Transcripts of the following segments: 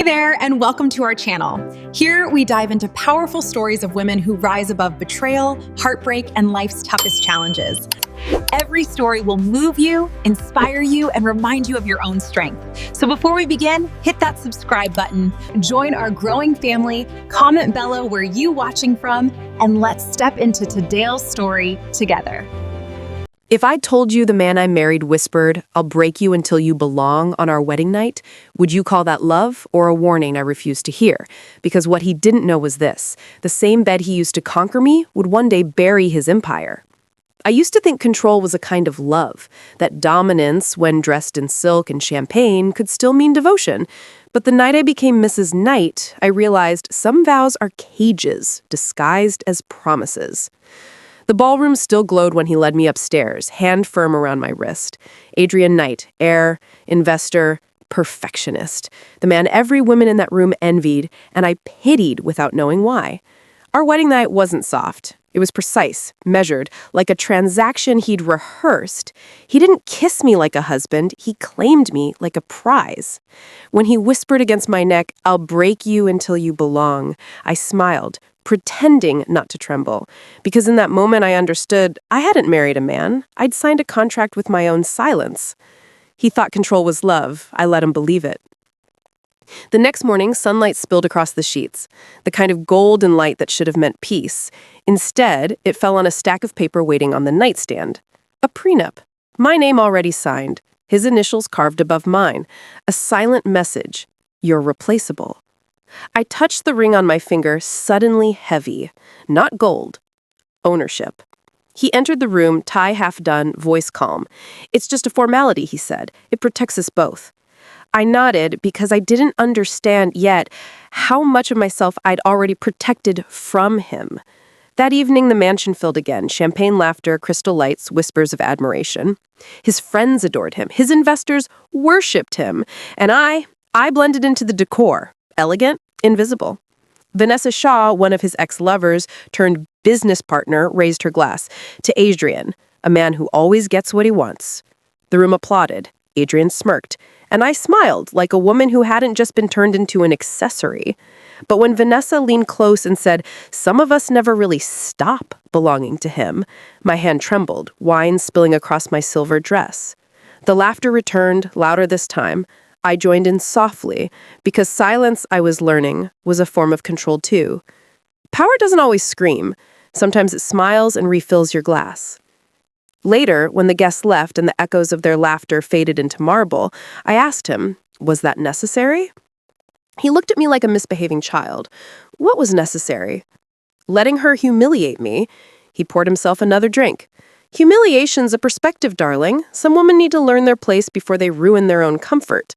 Hey there, and welcome to our channel. Here we dive into powerful stories of women who rise above betrayal, heartbreak, and life's toughest challenges. Every story will move you, inspire you, and remind you of your own strength. So before we begin, hit that subscribe button, join our growing family, comment below where you watching from, and let's step into today's story together. If I told you the man I married whispered, "I'll break you until you belong" on our wedding night, would you call that love or a warning I refused to hear? Because what he didn't know was this: the same bed he used to conquer me would one day bury his empire. I used to think control was a kind of love, that dominance, when dressed in silk and champagne, could still mean devotion. But the night I became Mrs. Knight, I realized some vows are cages disguised as promises. The ballroom still glowed when he led me upstairs, hand firm around my wrist. Adrian Knight, heir, investor, perfectionist. The man every woman in that room envied, and I pitied without knowing why. Our wedding night wasn't soft. It was precise, measured, like a transaction he'd rehearsed. He didn't kiss me like a husband, he claimed me like a prize. When he whispered against my neck, "I'll break you until you belong," I smiled, pretending not to tremble, because in that moment I understood I hadn't married a man. I'd signed a contract with my own silence. He thought control was love. I let him believe it. The next morning, sunlight spilled across the sheets, the kind of golden light that should have meant peace. Instead, it fell on a stack of paper waiting on the nightstand. A prenup. My name already signed, his initials carved above mine. A silent message: "You're replaceable." I touched the ring on my finger, suddenly heavy. Not gold. Ownership. He entered the room, tie half done, voice calm. "It's just a formality," he said. "It protects us both." I nodded because I didn't understand yet how much of myself I'd already protected from him. That evening, the mansion filled again. Champagne laughter, crystal lights, whispers of admiration. His friends adored him. His investors worshipped him. And I blended into the decor. Elegant, invisible. Vanessa Shaw, one of his ex-lovers turned business partner, raised her glass. To Adrian, a man who always gets what he wants. The room applauded. Adrian smirked. And I smiled, like a woman who hadn't just been turned into an accessory. But when Vanessa leaned close and said, "Some of us never really stop belonging to him," my hand trembled, wine spilling across my silver dress. The laughter returned, louder this time. I joined in softly, because silence, I was learning, was a form of control too. Power doesn't always scream. Sometimes it smiles and refills your glass. Later, when the guests left and the echoes of their laughter faded into marble, I asked him, was that necessary? He looked at me like a misbehaving child. What was necessary? Letting her humiliate me. He poured himself another drink. Humiliation's a perspective, darling. Some women need to learn their place before they ruin their own comfort.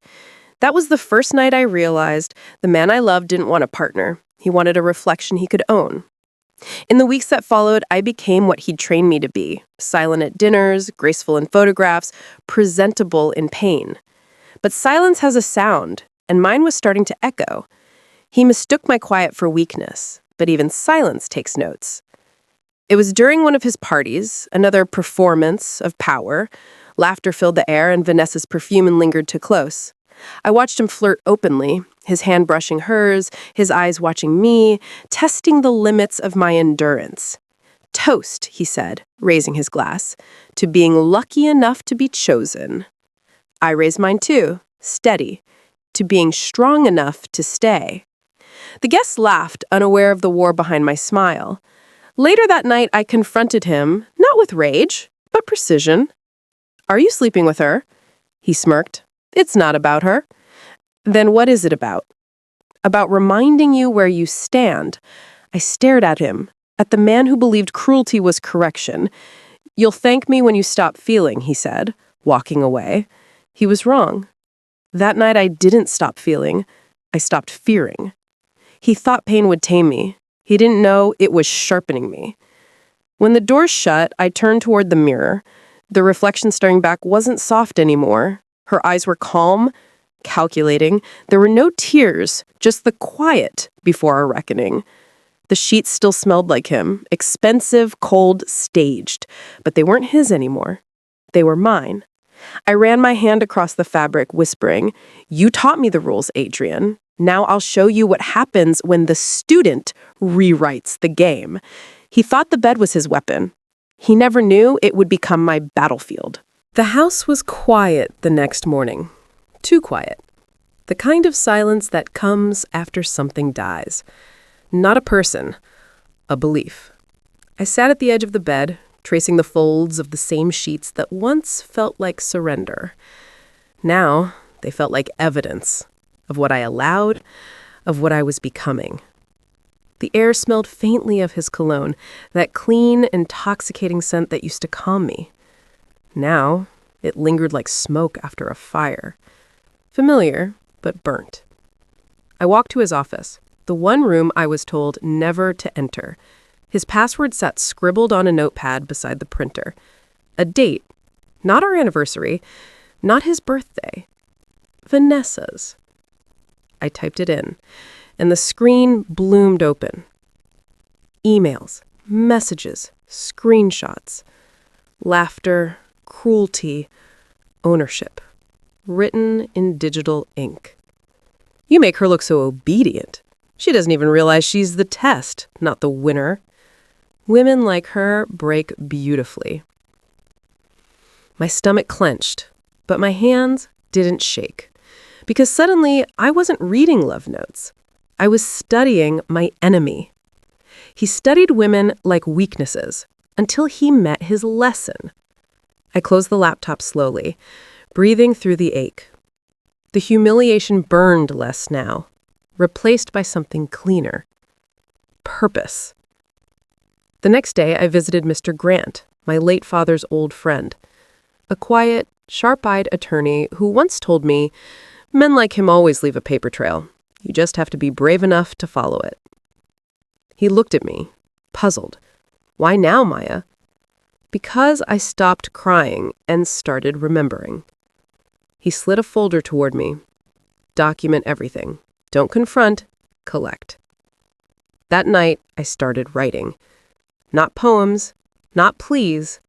That was the first night I realized the man I loved didn't want a partner. He wanted a reflection he could own. In the weeks that followed, I became what he'd trained me to be. Silent at dinners, graceful in photographs, presentable in pain. But silence has a sound, and mine was starting to echo. He mistook my quiet for weakness, but even silence takes notes. It was during one of his parties, another performance of power. Laughter filled the air and Vanessa's perfume lingered too close. I watched him flirt openly, his hand brushing hers, his eyes watching me, testing the limits of my endurance. "Toast," he said, raising his glass, "to being lucky enough to be chosen." I raised mine too, steady, to being strong enough to stay. The guests laughed, unaware of the war behind my smile. Later that night, I confronted him, not with rage, but precision. "Are you sleeping with her?" He smirked. "It's not about her." "Then what is it about?" "About reminding you where you stand." I stared at him, at the man who believed cruelty was correction. "You'll thank me when you stop feeling," he said, walking away. He was wrong. That night I didn't stop feeling. I stopped fearing. He thought pain would tame me. He didn't know it was sharpening me. When the door shut, I turned toward the mirror. The reflection staring back wasn't soft anymore. Her eyes were calm, calculating. There were no tears, just the quiet before our reckoning. The sheets still smelled like him, expensive, cold, staged, but they weren't his anymore. They were mine. I ran my hand across the fabric, whispering, "You taught me the rules, Adrian. Now I'll show you what happens when the student rewrites the game. He thought the bed was his weapon. He never knew it would become my battlefield. The house was quiet the next morning. Too quiet. The kind of silence that comes after something dies. Not a person, a belief. I sat at the edge of the bed, tracing the folds of the same sheets that once felt like surrender. Now, they felt like evidence of what I allowed, of what I was becoming. The air smelled faintly of his cologne, that clean, intoxicating scent that used to calm me. Now, it lingered like smoke after a fire. Familiar, but burnt. I walked to his office, the one room I was told never to enter. His password sat scribbled on a notepad beside the printer. A date, not our anniversary, not his birthday, Vanessa's. I typed it in, and the screen bloomed open. Emails, messages, screenshots, laughter, cruelty, ownership, written in digital ink. You make her look so obedient. She doesn't even realize she's the test, not the winner. Women like her break beautifully. My stomach clenched, but my hands didn't shake. Because suddenly, I wasn't reading love notes. I was studying my enemy. He studied women like weaknesses until he met his lesson. I closed the laptop slowly, breathing through the ache. The humiliation burned less now, replaced by something cleaner. Purpose. The next day, I visited Mr. Grant, my late father's old friend, a quiet, sharp-eyed attorney who once told me, men like him always leave a paper trail. You just have to be brave enough to follow it. He looked at me, puzzled. Why now, Maya? Because I stopped crying and started remembering. He slid a folder toward me. Document everything. Don't confront, collect. That night, I started writing. Not poems, not pleas.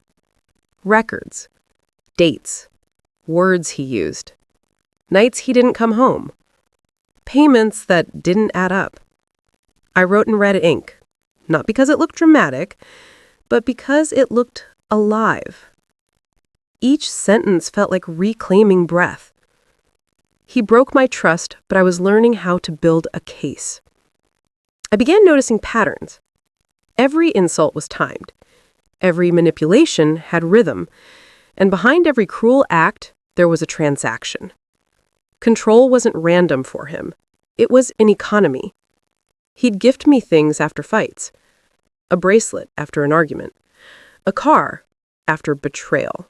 Records. Dates. Words he used. Nights he didn't come home. Payments that didn't add up. I wrote in red ink, not because it looked dramatic, but because it looked alive. Each sentence felt like reclaiming breath. He broke my trust, but I was learning how to build a case. I began noticing patterns. Every insult was timed. Every manipulation had rhythm. And behind every cruel act, there was a transaction. Control wasn't random for him. It was an economy. He'd gift me things after fights. A bracelet after an argument. A car after betrayal.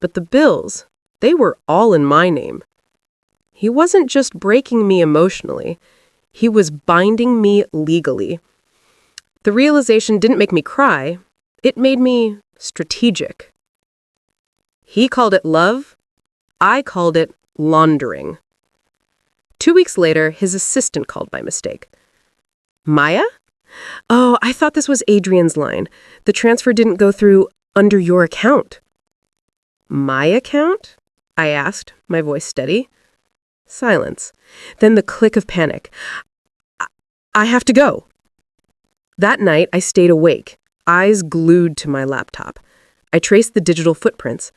But the bills, they were all in my name. He wasn't just breaking me emotionally. He was binding me legally. The realization didn't make me cry. It made me strategic. He called it love. I called it laundering. 2 weeks later, his assistant called by mistake. Maya? Oh, I thought this was Adrian's line. The transfer didn't go through under your account. My account? I asked, my voice steady. Silence. Then the click of panic. I have to go. That night, I stayed awake, eyes glued to my laptop. I traced the digital footprints.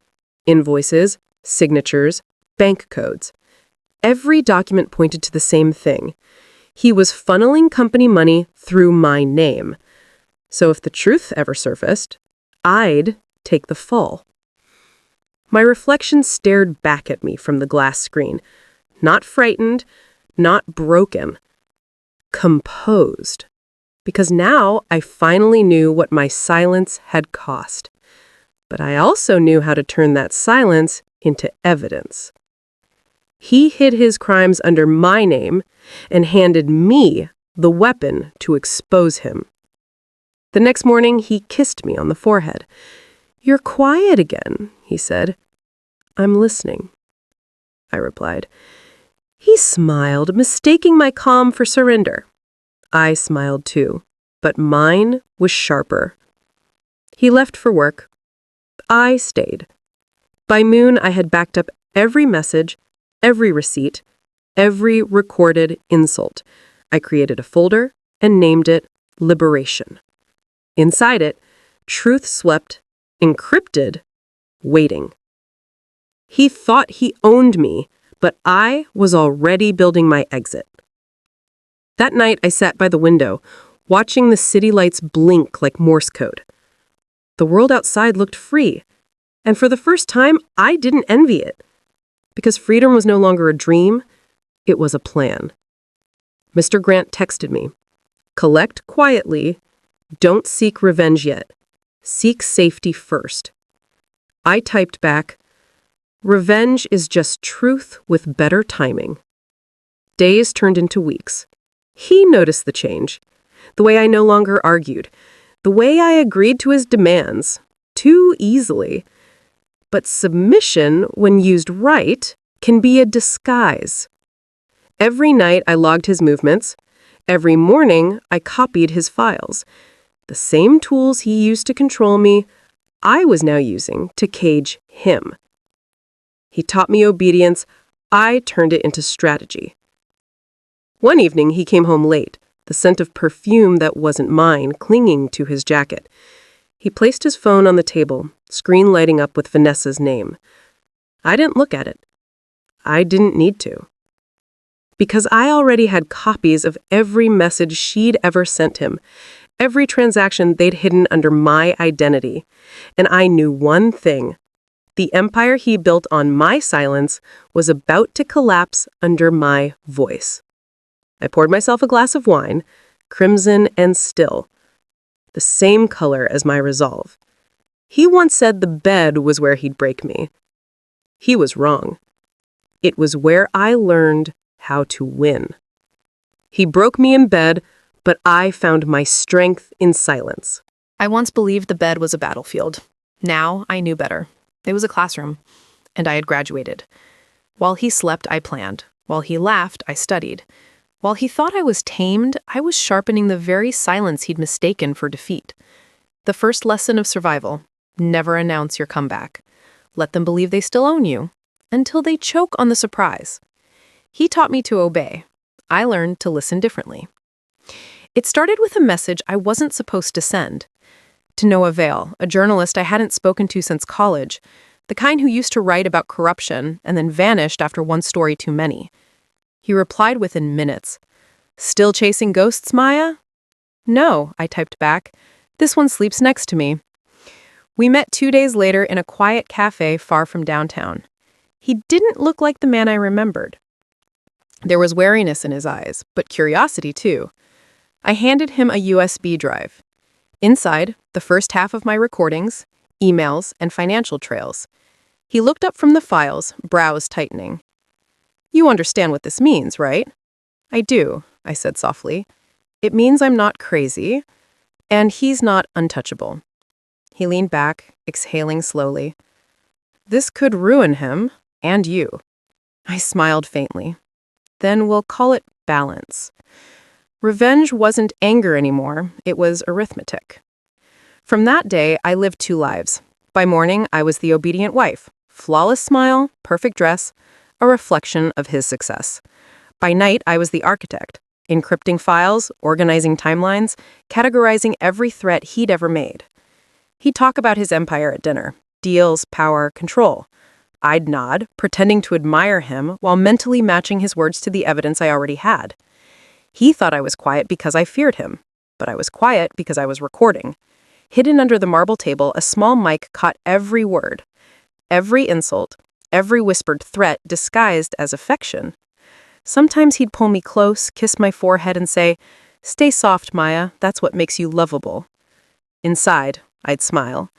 Invoices, signatures, bank codes. Every document pointed to the same thing. He was funneling company money through my name. So if the truth ever surfaced, I'd take the fall. My reflection stared back at me from the glass screen. Not frightened, not broken. Composed. Because now I finally knew what my silence had cost. But I also knew how to turn that silence into evidence. He hid his crimes under my name and handed me the weapon to expose him. The next morning, he kissed me on the forehead. "You're quiet again," he said. "I'm listening," I replied. He smiled, mistaking my calm for surrender. I smiled too, but mine was sharper. He left for work. I stayed. By noon, I had backed up every message, every receipt, every recorded insult. I created a folder and named it Liberation. Inside it, truth slept, encrypted, waiting. He thought he owned me, but I was already building my exit. That night, I sat by the window, watching the city lights blink like Morse code. The world outside looked free, and for the first time, I didn't envy it. Because freedom was no longer a dream, it was a plan. Mr. Grant texted me, "Collect quietly, don't seek revenge yet. Seek safety first." I typed back, "Revenge is just truth with better timing." Days turned into weeks. He noticed the change. The way I no longer argued. The way I agreed to his demands. Too easily. But submission, when used right, can be a disguise. Every night I logged his movements. Every morning I copied his files. The same tools he used to control me, I was now using to cage him. He taught me obedience. I turned it into strategy. One evening he came home late, the scent of perfume that wasn't mine clinging to his jacket. He placed his phone on the table, screen lighting up with Vanessa's name. I didn't look at it. I didn't need to. Because I already had copies of every message she'd ever sent him, every transaction they'd hidden under my identity. And I knew one thing. The empire he built on my silence was about to collapse under my voice. I poured myself a glass of wine, crimson and still, the same color as my resolve. He once said the bed was where he'd break me. He was wrong. It was where I learned how to win. He broke me in bed, but I found my strength in silence. I once believed the bed was a battlefield. Now I knew better. It was a classroom, and I had graduated. While he slept, I planned. While he laughed, I studied. While he thought I was tamed, I was sharpening the very silence he'd mistaken for defeat. The first lesson of survival: never announce your comeback. Let them believe they still own you, until they choke on the surprise. He taught me to obey. I learned to listen differently. It started with a message I wasn't supposed to send. To Noah Vale, a journalist I hadn't spoken to since college, the kind who used to write about corruption and then vanished after one story too many. He replied within minutes. "Still chasing ghosts, Maya?" "No," I typed back. "This one sleeps next to me." We met 2 days later in a quiet cafe far from downtown. He didn't look like the man I remembered. There was wariness in his eyes, but curiosity too. I handed him a USB drive. Inside, the first half of my recordings, emails, and financial trails. He looked up from the files, brows tightening. "You understand what this means, right?" "I do," I said softly. "It means I'm not crazy, and he's not untouchable." He leaned back, exhaling slowly. "This could ruin him, and you." I smiled faintly. "Then we'll call it balance." Revenge wasn't anger anymore, it was arithmetic. From that day, I lived two lives. By morning, I was the obedient wife, flawless smile, perfect dress, a reflection of his success. By night, I was the architect, encrypting files, organizing timelines, categorizing every threat he'd ever made. He'd talk about his empire at dinner, deals, power, control. I'd nod, pretending to admire him while mentally matching his words to the evidence I already had. He thought I was quiet because I feared him, but I was quiet because I was recording. Hidden under the marble table, a small mic caught every word, every insult, every whispered threat disguised as affection. Sometimes he'd pull me close, kiss my forehead, and say, "Stay soft, Maya, that's what makes you lovable." Inside, I'd smile,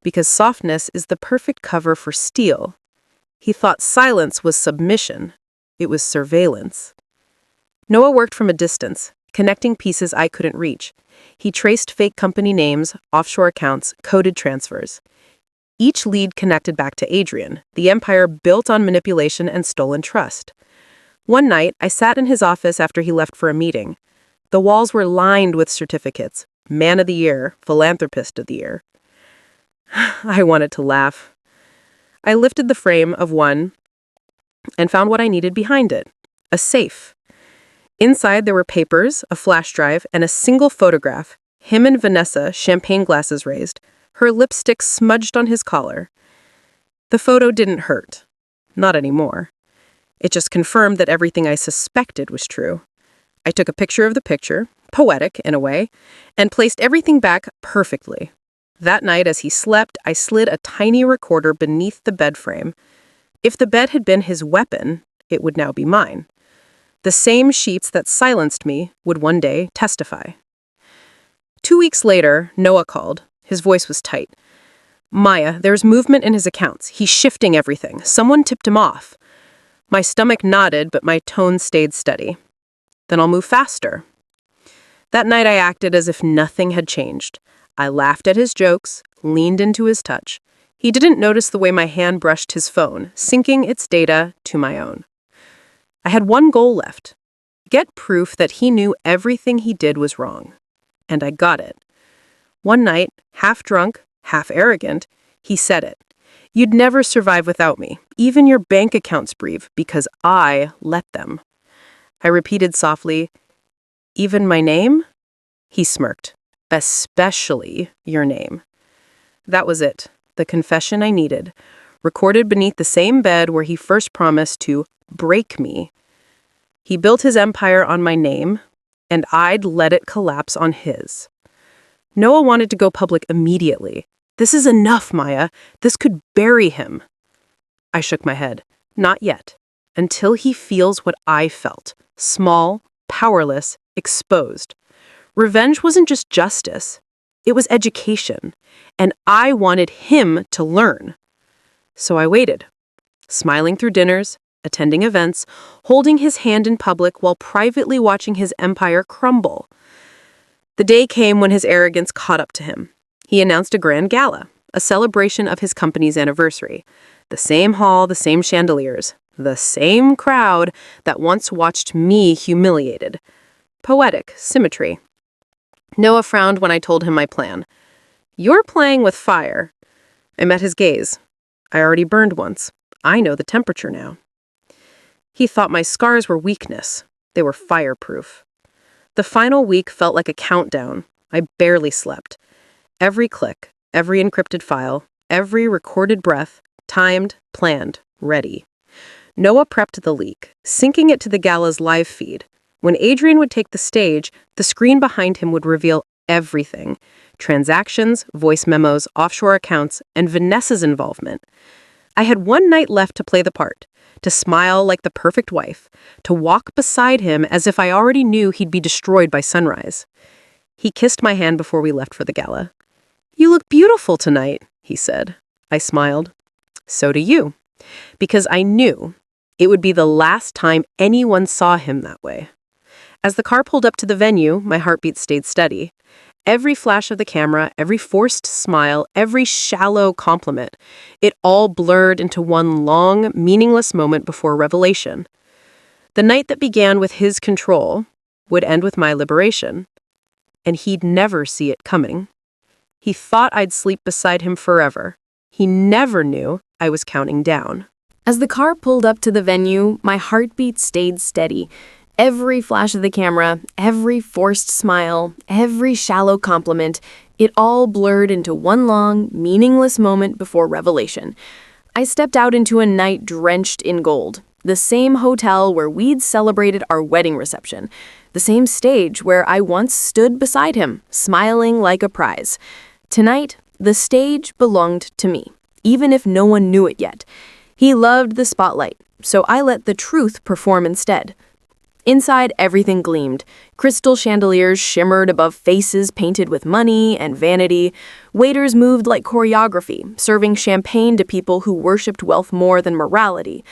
because softness is the perfect cover for steel. He thought silence was submission. It was surveillance. Noah worked from a distance, connecting pieces I couldn't reach. He traced fake company names, offshore accounts, coded transfers. Each lead connected back to Adrian, the empire built on manipulation and stolen trust. One night, I sat in his office after he left for a meeting. The walls were lined with certificates: Man of the Year, Philanthropist of the Year. I wanted to laugh. I lifted the frame of one and found what I needed behind it: a safe. Inside there were papers, a flash drive, and a single photograph, him and Vanessa, champagne glasses raised, her lipstick smudged on his collar. The photo didn't hurt. Not anymore. It just confirmed that everything I suspected was true. I took a picture of the picture, poetic in a way, and placed everything back perfectly. That night as he slept, I slid a tiny recorder beneath the bed frame. If the bed had been his weapon, it would now be mine. The same sheets that silenced me would one day testify. 2 weeks later, Noah called. His voice was tight. "Maya, there's movement in his accounts. He's shifting everything. Someone tipped him off." My stomach nodded, but my tone stayed steady. "Then I'll move faster." That night I acted as if nothing had changed. I laughed at his jokes, leaned into his touch. He didn't notice the way my hand brushed his phone, syncing its data to my own. I had one goal left. Get proof that he knew everything he did was wrong. And I got it. One night, half drunk, half arrogant, he said it. "You'd never survive without me. Even your bank accounts breathe because I let them." I repeated softly, "Even my name?" He smirked. "Especially your name." That was it, the confession I needed, recorded beneath the same bed where he first promised to break me. He built his empire on my name, and I'd let it collapse on his. Noah wanted to go public immediately. "This is enough, Maya. This could bury him." I shook my head. "Not yet. Until he feels what I felt. Small, powerless, exposed. Revenge wasn't just justice. It was education. And I wanted him to learn." So I waited, smiling through dinners, attending events, holding his hand in public while privately watching his empire crumble. The day came when his arrogance caught up to him. He announced a grand gala, a celebration of his company's anniversary. The same hall, the same chandeliers, the same crowd that once watched me humiliated. Poetic symmetry. Noah frowned when I told him my plan. "You're playing with fire." I met his gaze. "I already burned once. I know the temperature now." He thought my scars were weakness. They were fireproof. The final week felt like a countdown. I barely slept. Every click, every encrypted file, every recorded breath, timed, planned, ready. Noah prepped the leak, syncing it to the gala's live feed. When Adrian would take the stage, the screen behind him would reveal everything. Transactions, voice memos, offshore accounts, and Vanessa's involvement. I had one night left to play the part, to smile like the perfect wife, to walk beside him as if I already knew he'd be destroyed by sunrise. He kissed my hand before we left for the gala. "You look beautiful tonight," he said. I smiled. "So do you." Because I knew it would be the last time anyone saw him that way. As the car pulled up to the venue, my heartbeat stayed steady. Every flash of the camera, every forced smile, every shallow compliment, it all blurred into one long, meaningless moment before revelation. The night that began with his control would end with my liberation, and he'd never see it coming. He thought I'd sleep beside him forever. He never knew I was counting down. As the car pulled up to the venue, my heartbeat stayed steady. Every flash of the camera, every forced smile, every shallow compliment, it all blurred into one long, meaningless moment before revelation. I stepped out into a night drenched in gold. The same hotel where we'd celebrated our wedding reception. The same stage where I once stood beside him, smiling like a prize. Tonight, the stage belonged to me, even if no one knew it yet. He loved the spotlight, so I let the truth perform instead. Inside, everything gleamed. Crystal chandeliers shimmered above faces painted with money and vanity. Waiters moved like choreography, serving champagne to people who worshipped wealth more than morality.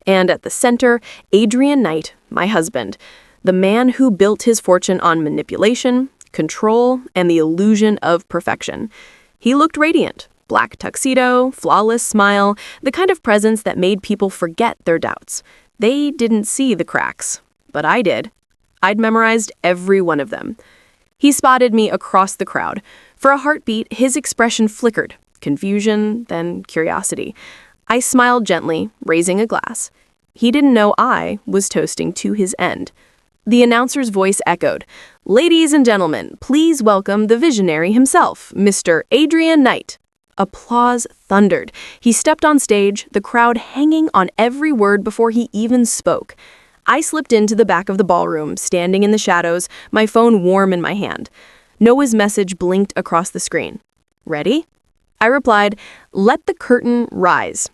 And at the center, Adrian Knight, my husband, the man who built his fortune on manipulation, control, and the illusion of perfection. He looked radiant. Black tuxedo, flawless smile, the kind of presence that made people forget their doubts. They didn't see the cracks. But I did. I'd memorized every one of them. He spotted me across the crowd. For a heartbeat, his expression flickered. Confusion, then curiosity. I smiled gently, raising a glass. He didn't know I was toasting to his end. The announcer's voice echoed, "Ladies and gentlemen, please welcome the visionary himself, Mr. Adrian Knight." Applause thundered. He stepped on stage, the crowd hanging on every word before he even spoke. I slipped into the back of the ballroom, standing in the shadows, my phone warm in my hand. Noah's message blinked across the screen. "Ready?" I replied, "Let the curtain rise."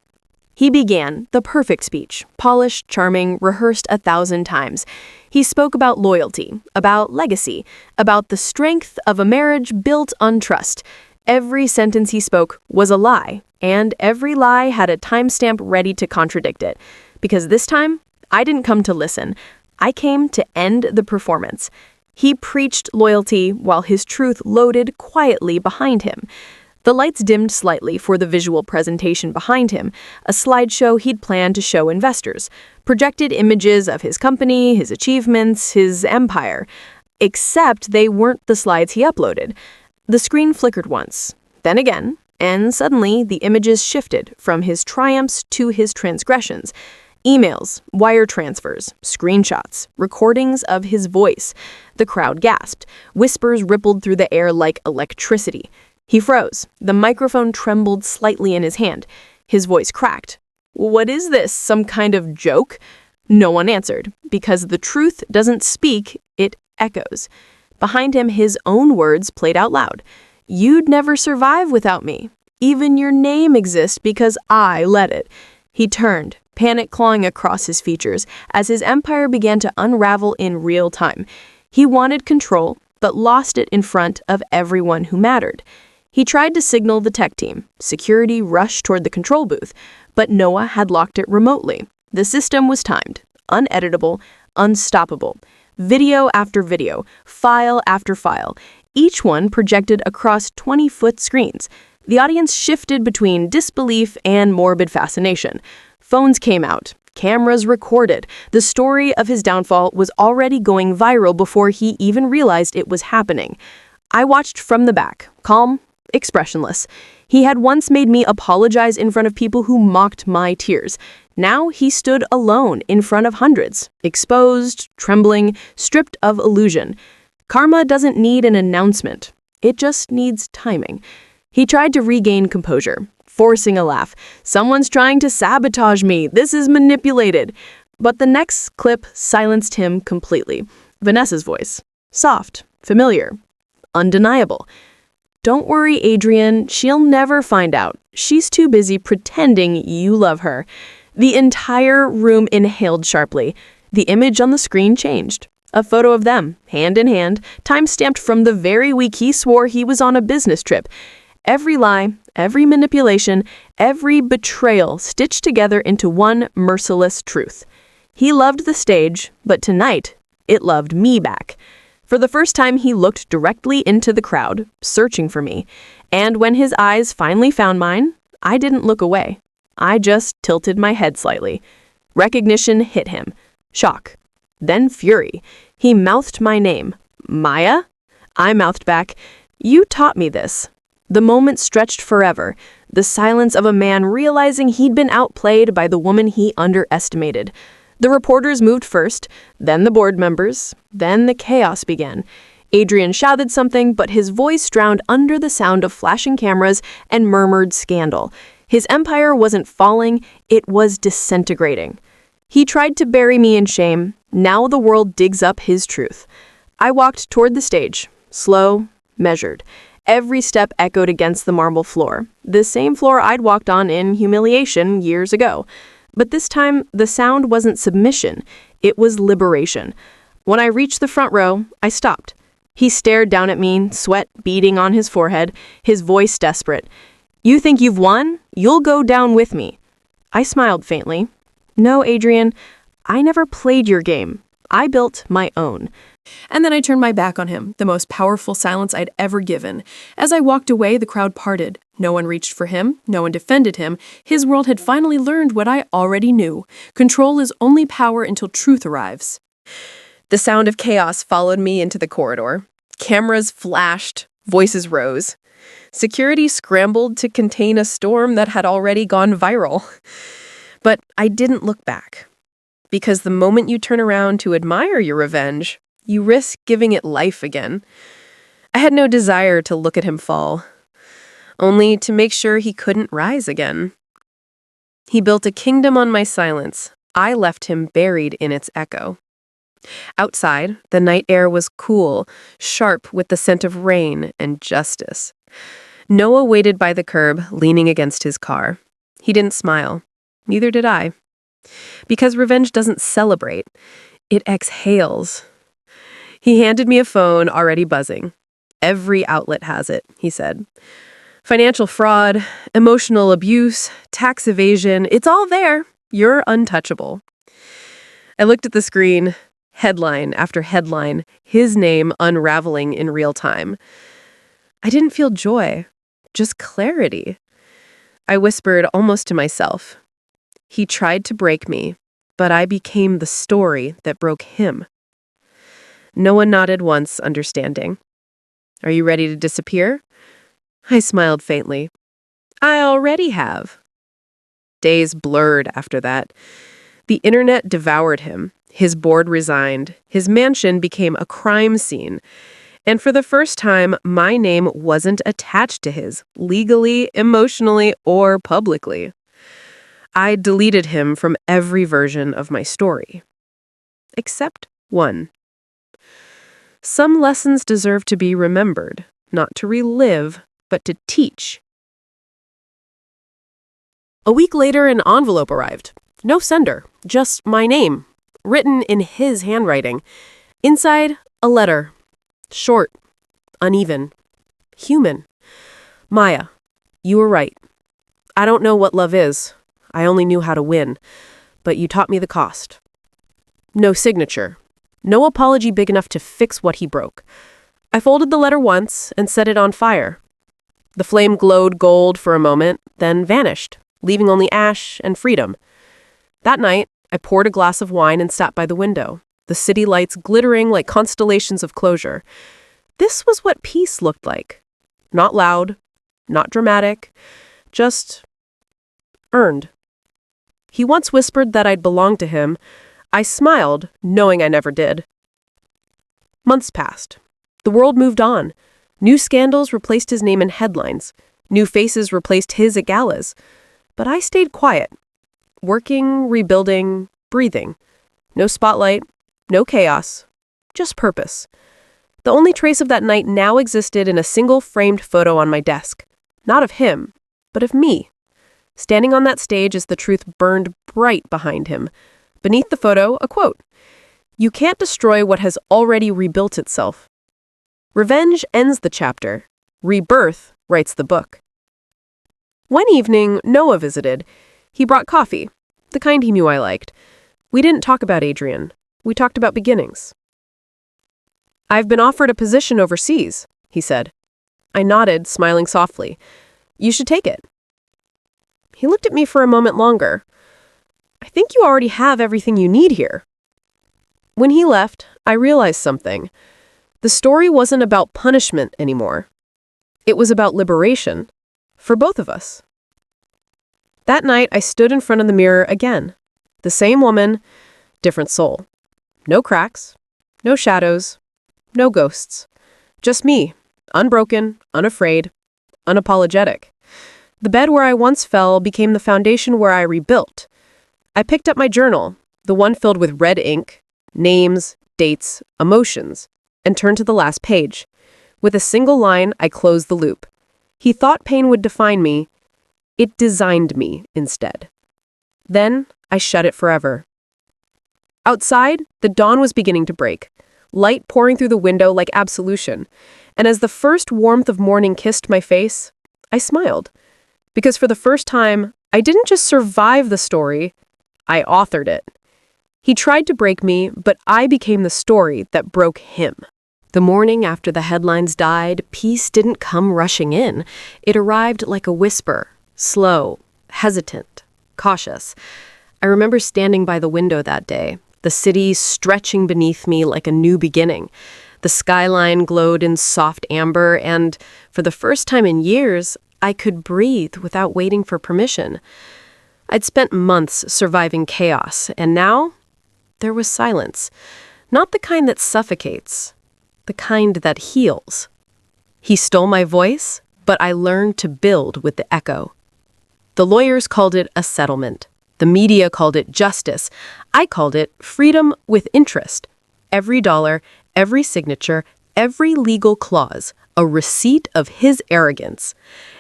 He began, the perfect speech, polished, charming, rehearsed 1,000 times. He spoke about loyalty, about legacy, about the strength of a marriage built on trust. Every sentence he spoke was a lie, and every lie had a timestamp ready to contradict it. Because this time, I didn't come to listen. I came to end the performance. He preached loyalty while his truth loaded quietly behind him. The lights dimmed slightly for the visual presentation behind him, a slideshow he'd planned to show investors, projected images of his company, his achievements, his empire. Except they weren't the slides he uploaded. The screen flickered once, then again, and suddenly the images shifted from his triumphs to his transgressions. Emails, wire transfers, screenshots, recordings of his voice. The crowd gasped. Whispers rippled through the air like electricity. He froze. The microphone trembled slightly in his hand. His voice cracked. "What is this? Some kind of joke?" No one answered, because the truth doesn't speak, it echoes. Behind him, his own words played out loud. "You'd never survive without me. Even your name exists because I let it." He turned, panic clawing across his features, as his empire began to unravel in real time. He wanted control, but lost it in front of everyone who mattered. He tried to signal the tech team. Security rushed toward the control booth, but Noah had locked it remotely. The system was timed, uneditable, unstoppable. Video after video, file after file, each one projected across 20-foot screens. The audience shifted between disbelief and morbid fascination. Phones came out. Cameras recorded. The story of his downfall was already going viral before he even realized it was happening. I watched from the back, calm, expressionless. He had once made me apologize in front of people who mocked my tears. Now he stood alone in front of hundreds, exposed, trembling, stripped of illusion. Karma doesn't need an announcement. It just needs timing. He tried to regain composure, forcing a laugh. "Someone's trying to sabotage me. This is manipulated." But the next clip silenced him completely. Vanessa's voice. Soft, familiar, undeniable. "Don't worry, Adrian. She'll never find out. She's too busy pretending you love her." The entire room inhaled sharply. The image on the screen changed. A photo of them, hand in hand, time-stamped from the very week he swore he was on a business trip. Every lie, every manipulation, every betrayal stitched together into one merciless truth. He loved the stage, but tonight, it loved me back. For the first time, he looked directly into the crowd, searching for me. And when his eyes finally found mine, I didn't look away. I just tilted my head slightly. Recognition hit him. Shock. Then fury. He mouthed my name. "Maya?" I mouthed back, "You taught me this." The moment stretched forever, the silence of a man realizing he'd been outplayed by the woman he underestimated. The reporters moved first, then the board members, then the chaos began. Adrian shouted something, but his voice drowned under the sound of flashing cameras and murmured scandal. His empire wasn't falling, it was disintegrating. He tried to bury me in shame. Now the world digs up his truth. I walked toward the stage, slow, measured. Every step echoed against the marble floor, the same floor I'd walked on in humiliation years ago. But this time, the sound wasn't submission, it was liberation. When I reached the front row, I stopped. He stared down at me, sweat beading on his forehead, his voice desperate. "You think you've won? You'll go down with me." I smiled faintly. "No, Adrian, I never played your game. I built my own." And then I turned my back on him, the most powerful silence I'd ever given. As I walked away, the crowd parted. No one reached for him. No one defended him. His world had finally learned what I already knew. Control is only power until truth arrives. The sound of chaos followed me into the corridor. Cameras flashed. Voices rose. Security scrambled to contain a storm that had already gone viral. But I didn't look back. because the moment you turn around to admire your revenge, you risk giving it life again. I had no desire to look at him fall, only to make sure he couldn't rise again. He built a kingdom on my silence. I left him buried in its echo. Outside, the night air was cool, sharp with the scent of rain and justice. Noah waited by the curb, leaning against his car. He didn't smile. Neither did I. Because revenge doesn't celebrate. It exhales. He handed me a phone already buzzing. Every outlet has it, he said. Financial fraud, emotional abuse, tax evasion, it's all there. You're untouchable. I looked at the screen, headline after headline, his name unraveling in real time. I didn't feel joy, just clarity. I whispered almost to myself. He tried to break me, but I became the story that broke him. Noah nodded once, understanding. Are you ready to disappear? I smiled faintly. I already have. Days blurred after that. The internet devoured him. His board resigned. His mansion became a crime scene. And for the first time, my name wasn't attached to his, legally, emotionally, or publicly. I deleted him from every version of my story. Except one. Some lessons deserve to be remembered, not to relive, but to teach. A week later, an envelope arrived. No sender, just my name, written in his handwriting. Inside, a letter. Short, uneven, human. Maya, you were right. I don't know what love is. I only knew how to win. But you taught me the cost. No signature. No apology big enough to fix what he broke. I folded the letter once and set it on fire. The flame glowed gold for a moment, then vanished, leaving only ash and freedom. That night, I poured a glass of wine and sat by the window, the city lights glittering like constellations of closure. This was what peace looked like. Not loud, not dramatic, just earned. He once whispered that I'd belong to him. I smiled, knowing I never did. Months passed. The world moved on. New scandals replaced his name in headlines. New faces replaced his at galas. But I stayed quiet. Working, rebuilding, breathing. No spotlight, no chaos, just purpose. The only trace of that night now existed in a single framed photo on my desk. Not of him, but of me. Standing on that stage as the truth burned bright behind him. Beneath the photo, a quote. You can't destroy what has already rebuilt itself. Revenge ends the chapter. Rebirth writes the book. One evening, Noah visited. He brought coffee, the kind he knew I liked. We didn't talk about Adrian. We talked about beginnings. I've been offered a position overseas, he said. I nodded, smiling softly. You should take it. He looked at me for a moment longer. I think you already have everything you need here. When he left, I realized something. The story wasn't about punishment anymore. It was about liberation, for both of us. That night, I stood in front of the mirror again. The same woman, different soul. No cracks, no shadows, no ghosts. Just me, unbroken, unafraid, unapologetic. The bed where I once fell became the foundation where I rebuilt. I picked up my journal, the one filled with red ink, names, dates, emotions, and turned to the last page. With a single line, I closed the loop. He thought pain would define me. It designed me instead. Then I shut it forever. Outside, the dawn was beginning to break, light pouring through the window like absolution. And as the first warmth of morning kissed my face, I smiled. Because for the first time, I didn't just survive the story, I authored it. He tried to break me, but I became the story that broke him. The morning after the headlines died, peace didn't come rushing in. It arrived like a whisper, slow, hesitant, cautious. I remember standing by the window that day, the city stretching beneath me like a new beginning. The skyline glowed in soft amber, and for the first time in years, I could breathe without waiting for permission. I'd spent months surviving chaos, and now there was silence. Not the kind that suffocates, the kind that heals. He stole my voice, but I learned to build with the echo. The lawyers called it a settlement. The media called it justice. I called it freedom with interest. Every dollar, every signature, every legal clause, a receipt of his arrogance.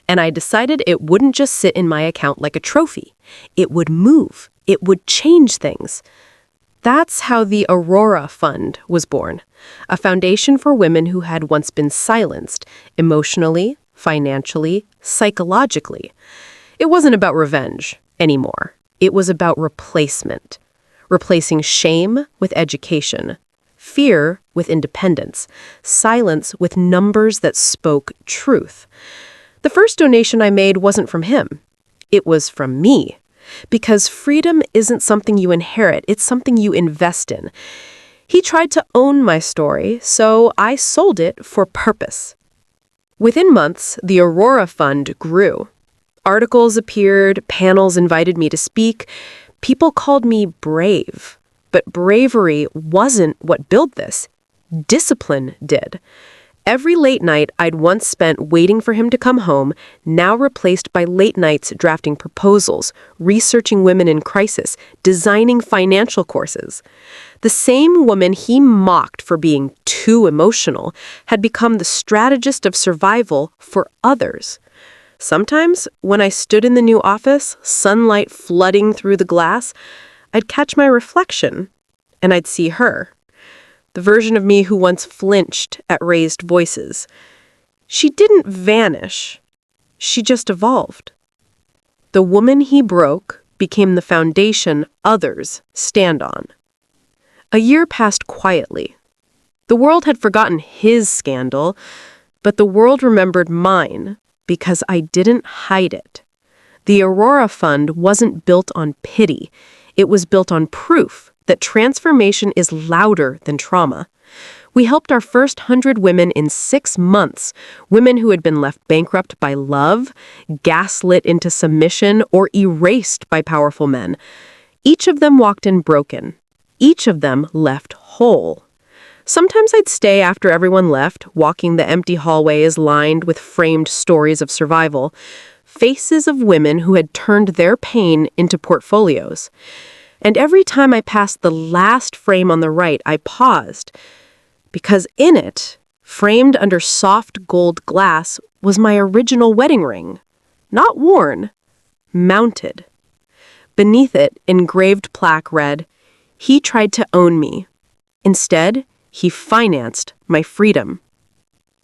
And I decided it wouldn't just sit in my account like a trophy. It would move. It would change things. That's how the Aurora Fund was born, a foundation for women who had once been silenced, emotionally, financially, psychologically. It wasn't about revenge anymore. It was about replacement, replacing shame with education, fear with independence, silence with numbers that spoke truth. The first donation I made wasn't from him. It was from me. Because freedom isn't something you inherit, it's something you invest in. He tried to own my story, so I sold it for purpose. Within months, the Aurora Fund grew. Articles appeared, panels invited me to speak. People called me brave. But bravery wasn't what built this. Discipline did. Every late night I'd once spent waiting for him to come home, now replaced by late nights drafting proposals, researching women in crisis, designing financial courses. The same woman he mocked for being too emotional had become the strategist of survival for others. Sometimes, when I stood in the new office, sunlight flooding through the glass, I'd catch my reflection, and I'd see her. The version of me who once flinched at raised voices. She didn't vanish. She just evolved. The woman he broke became the foundation others stand on. A year passed quietly. The world had forgotten his scandal, but the world remembered mine because I didn't hide it. The Aurora Fund wasn't built on pity. It was built on proof that transformation is louder than trauma. We helped our first 100 women in 6 months, women who had been left bankrupt by love, gaslit into submission, or erased by powerful men. Each of them walked in broken. Each of them left whole. Sometimes I'd stay after everyone left, walking the empty hallways lined with framed stories of survival, faces of women who had turned their pain into portfolios. And every time I passed the last frame on the right, I paused, because in it, framed under soft gold glass, was my original wedding ring. Not worn, mounted. Beneath it, engraved plaque read, "He tried to own me. Instead, he financed my freedom."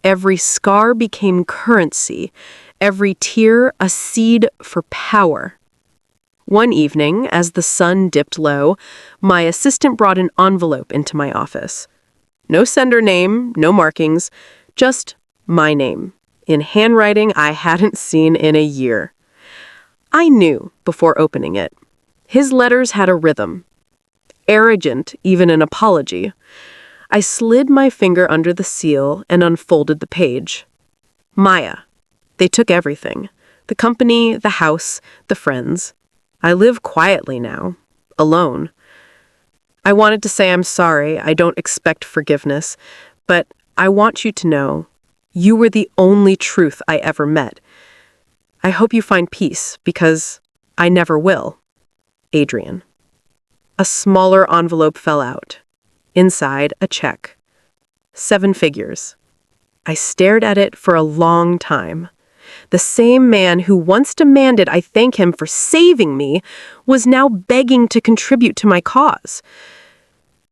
Every scar became currency, every tear a seed for power. One evening, as the sun dipped low, my assistant brought an envelope into my office. No sender name, no markings, just my name, in handwriting I hadn't seen in a year. I knew before opening it. His letters had a rhythm. Arrogant, even an apology. I slid my finger under the seal and unfolded the page. Maya. They took everything. The company, the house, the friends. I live quietly now, alone. I wanted to say I'm sorry, I don't expect forgiveness, but I want you to know you were the only truth I ever met. I hope you find peace, because I never will. Adrian. A smaller envelope fell out. Inside, a check. 7 figures. I stared at it for a long time. The same man who once demanded I thank him for saving me was now begging to contribute to my cause.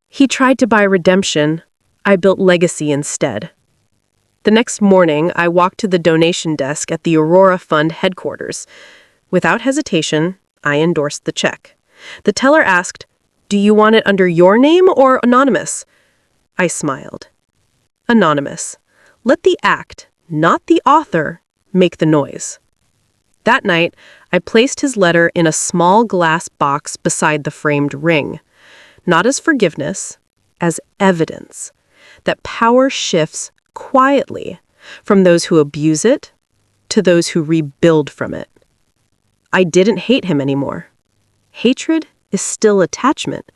He tried to buy redemption. I built legacy instead. The next morning, I walked to the donation desk at the Aurora Fund headquarters. Without hesitation, I endorsed the check. The teller asked, "Do you want it under your name or anonymous?" I smiled. Anonymous. Let the act, not the author, make the noise. That night, I placed his letter in a small glass box beside the framed ring, not as forgiveness, as evidence that power shifts quietly from those who abuse it to those who rebuild from it. I didn't hate him anymore. Hatred is still attachment.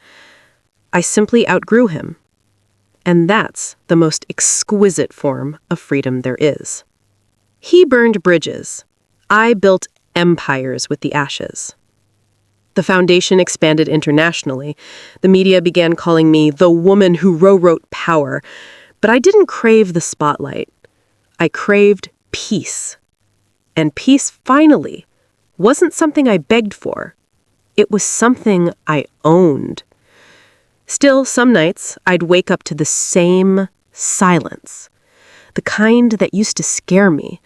I simply outgrew him. And that's the most exquisite form of freedom there is. He burned bridges. I built empires with the ashes. The foundation expanded internationally. The media began calling me the woman who wrote power. But I didn't crave the spotlight. I craved peace. And peace, finally, wasn't something I begged for. It was something I owned. Still, some nights, I'd wake up to the same silence, the kind that used to scare me.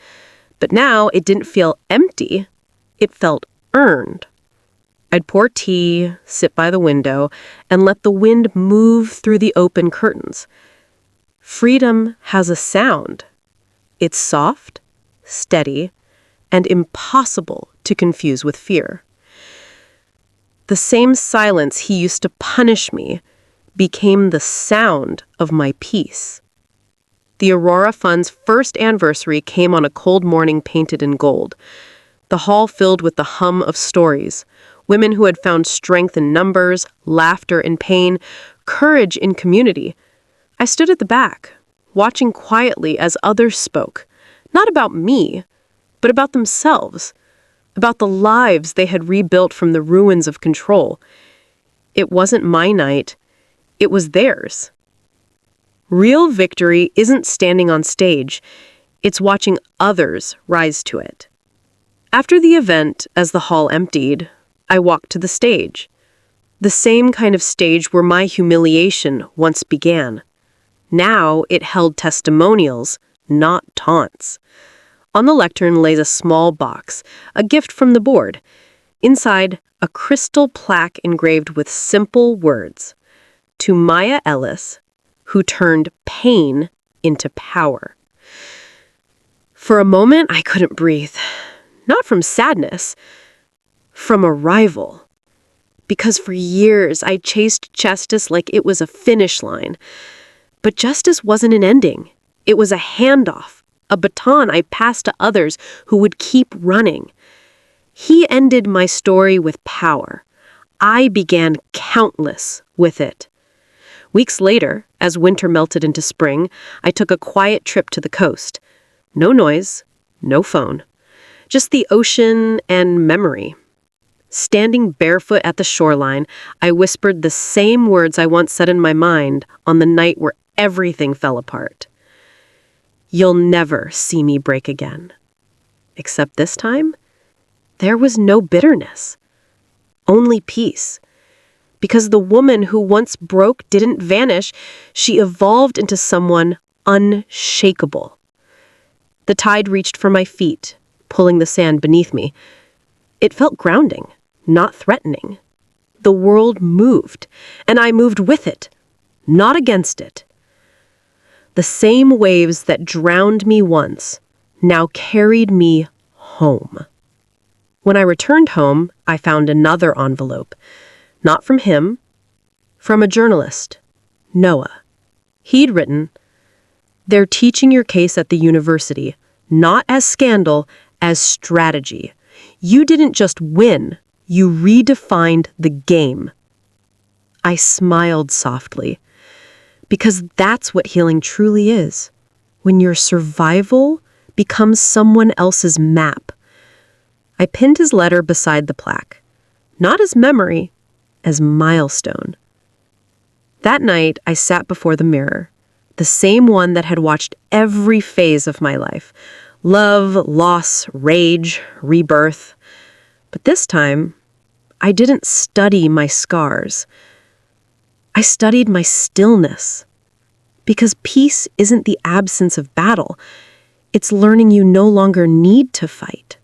But now it didn't feel empty. It felt earned. I'd pour tea, sit by the window, and let the wind move through the open curtains. Freedom has a sound. It's soft, steady, and impossible to confuse with fear. The same silence he used to punish me became the sound of my peace. The Aurora Fund's first anniversary came on a cold morning painted in gold. The hall filled with the hum of stories, women who had found strength in numbers, laughter in pain, courage in community. I stood at the back, watching quietly as others spoke, not about me, but about themselves, about the lives they had rebuilt from the ruins of control. It wasn't my night, it was theirs. Real victory isn't standing on stage, it's watching others rise to it. After the event, as the hall emptied, I walked to the stage. The same kind of stage where my humiliation once began. Now it held testimonials, not taunts. On the lectern lays a small box, a gift from the board. Inside, a crystal plaque engraved with simple words. To Maya Ellis, who turned pain into power. For a moment, I couldn't breathe. Not from sadness, from arrival. Because for years, I chased justice like it was a finish line. But justice wasn't an ending. It was a handoff, a baton I passed to others who would keep running. He ended my story with power. I began countless with it. Weeks later, as winter melted into spring, I took a quiet trip to the coast. No noise, no phone. Just the ocean and memory. Standing barefoot at the shoreline, I whispered the same words I once said in my mind on the night where everything fell apart. You'll never see me break again. Except this time, there was no bitterness. Only peace. Because the woman who once broke didn't vanish, she evolved into someone unshakable. The tide reached for my feet, pulling the sand beneath me. It felt grounding, not threatening. The world moved, and I moved with it, not against it. The same waves that drowned me once now carried me home. When I returned home, I found another envelope. Not from him, from a journalist, Noah. He'd written, "They're teaching your case at the university, not as scandal, as strategy. You didn't just win, you redefined the game." I smiled softly, because that's what healing truly is, when your survival becomes someone else's map. I pinned his letter beside the plaque, not as memory, as milestone. That night, I sat before the mirror, the same one that had watched every phase of my life. Love, loss, rage, rebirth. But this time, I didn't study my scars. I studied my stillness. Because peace isn't the absence of battle. It's learning you no longer need to fight.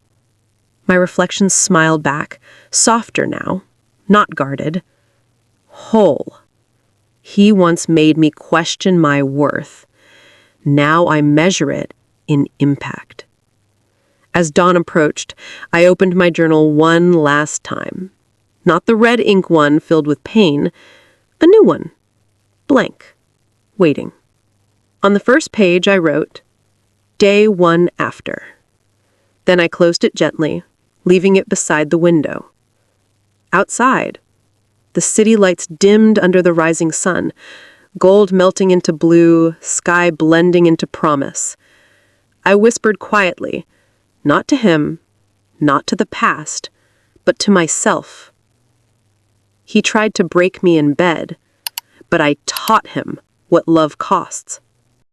My reflections smiled back, softer now, not guarded. Whole. He once made me question my worth. Now I measure it in impact. As dawn approached, I opened my journal one last time. Not the red ink one filled with pain, a new one, blank, waiting. On the first page I wrote, "Day 1 after." Then I closed it gently, leaving it beside the window. Outside, The city lights dimmed under the rising sun, gold melting into blue, sky blending into promise. I whispered quietly, not to him, not to the past, but to myself. He tried to break me in bed, but I taught him what love costs.